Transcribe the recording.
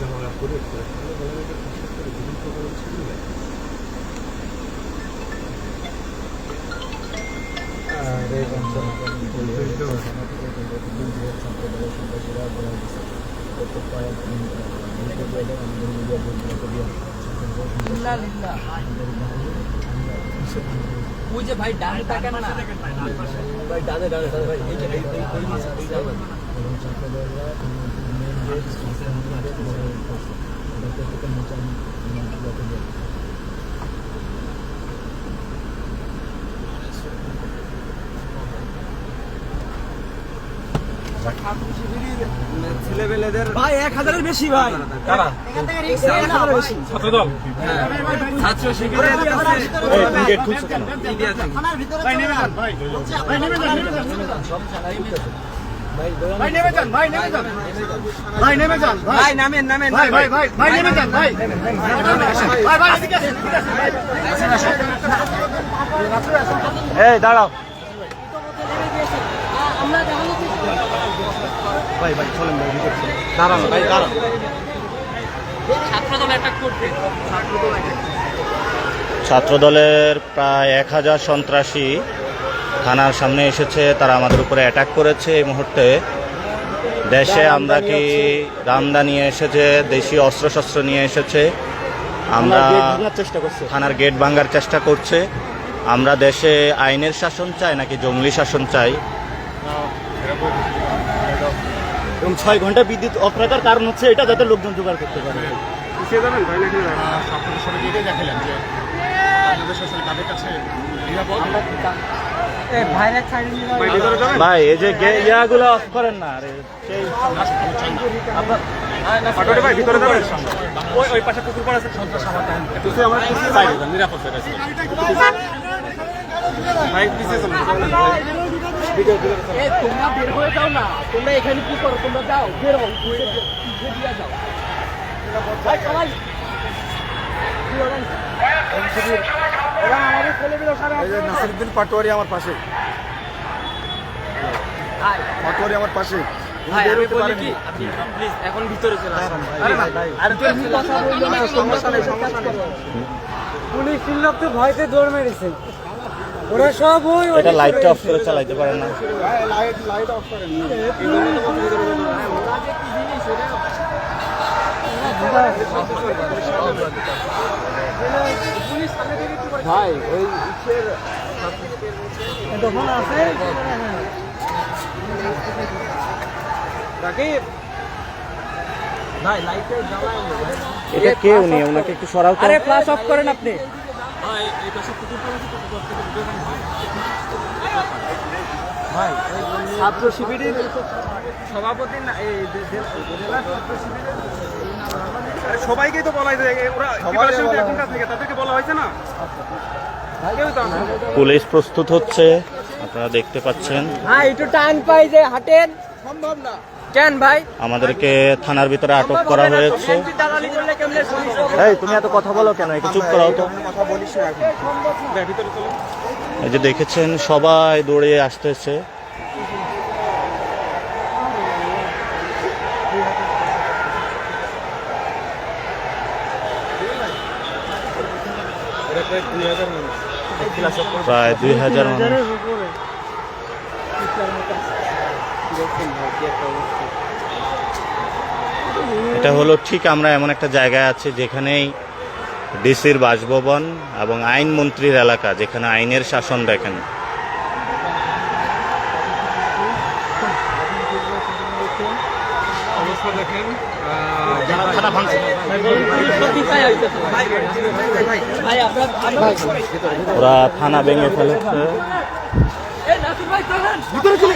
ঝামেলা করে ওই যে ভাই ডানে তাকান না ভাই, ডানে ডানে ডানে ভাই, এই যে এই ছেলেবেলেদের ভাই 1000-এর বেশি ভাই, ছাত্রদল ছাত্র শিবিরের ভাই নেমে যান ভাই, ভাই নেমে যান, ভাই নেমে যান, ভাই নেমে যান, ভাই নেমে যান, ভাই নামেন নামেন ভাই ভাই ভাই ভাই নেমে যান, ভাই ভাই ভাই এদিকে আসেন, এই দাঁড়াও ভাই, ভাই চলেন ভাই, দাঁড়ান ভাই, দাঁড়ান। ছাত্রদলের প্রায় 1000 সন্ত্রাসী থানার সামনে এসেছে, তারা আমাদের উপরে অ্যাটাক করেছে। এই মুহূর্তে দেশে আমরা কি রামদা নিয়ে এসেছে, দেশীয় অস্ত্রশস্ত্র নিয়ে এসেছে, আমরা থানার গেট ভাঙার চেষ্টা করছে। আমরা দেশে আইনের শাসন চাই নাকি জঙ্গলি শাসন চাই? এবং 6 ঘন্টা বিদ্যুৎ অফ রাখার কারণ হচ্ছে এটা, যাতে লোকজন জোগাড় করতে পারে। ভাই এই যে ইয়াগুলো অফ করেন না, আরে সেই ভাই ভিতরে যাবেন, ওই পাশে পুকুর পাড় আছে, সন্ত্রাস সমাধান একটু আমরা সাইডে যান, নিরাপদ জায়গা আছে ভাই, পিছিয়ে চলুন, তোমরা বের হয়ে যাও না, তোমরা এখানে কি করো, তোমরা যাও, বের হও, ঘুরে দিয়ে যাও ভাই, সবাই আমাদের ছেলেগুলো সারা নাসিরউদ্দিন পাটোয়ারি আমার পাশে, পাটোয়ারি আমার পাশে। ভাই আমি বলি কি, আপনি প্লিজ এখন ভিতরে চলে আসুন। আরে তুমি কথা বলছো না, সমস্যা নেই, সমস্যা নেই। পুলিশ লোক তো ভয়তে দৌড় মেরেছে, ওরা সব ওই এটা লাইটটা অফ করে চালাইতে পারে না। লাইট অফ করেন। ভাই ওই ইচ্ছের তখন আছে রাকিব ভাই লাইটটা জ্বালায় না ভাই, এটা কে উনি? ওনাকে একটু সরাও তো। আরে ফ্ল্যাশ অফ করেন আপনি। ভাই এই পাশে পুকুর পাড় আছে, পুকুর থেকে ভিডিও বানানো হয় ভাই। ছাত্র শিবিরের সভাপতি না, এই জেলা ছাত্র শিবিরের সবাইকেই তো বলা যায়, ওরা এখনকার থেকে তাদেরকে বলা হয়েছে না, কেউ তো আসে না। পুলিশ প্রস্তুত হচ্ছে, আপনারা দেখতে পাচ্ছেন। হ্যাঁ একটু টান পাই যে হাঁটেন, সম্ভব না কেন ভাই? আমাদেরকে থানার ভিতরে আটক করা হয়েছে। দালালি করলে কেমনে সম্ভব? এই তুমি এত কথা বলো কেন? একটু চুপ করাও তো। কথা বলিস না এখন। ভিতরে চলো, এই যে দেখেছেন সবাই দৌড়ে আসতেছে। প্রায় 2000 মানুষ। এটা হলো ঠিক আমরা এমন একটা জায়গায় আছি যেখানেই ডিসির বাসভবন এবং আইনমন্ত্রীর এলাকা, যেখানে আইনের শাসন দেখেন। অবস্থা দেখেন, ভাই আপনার ওরা থানা ভেঙে ফেলেছে। এই নাসির ভাই চলেন ভিতরে চলে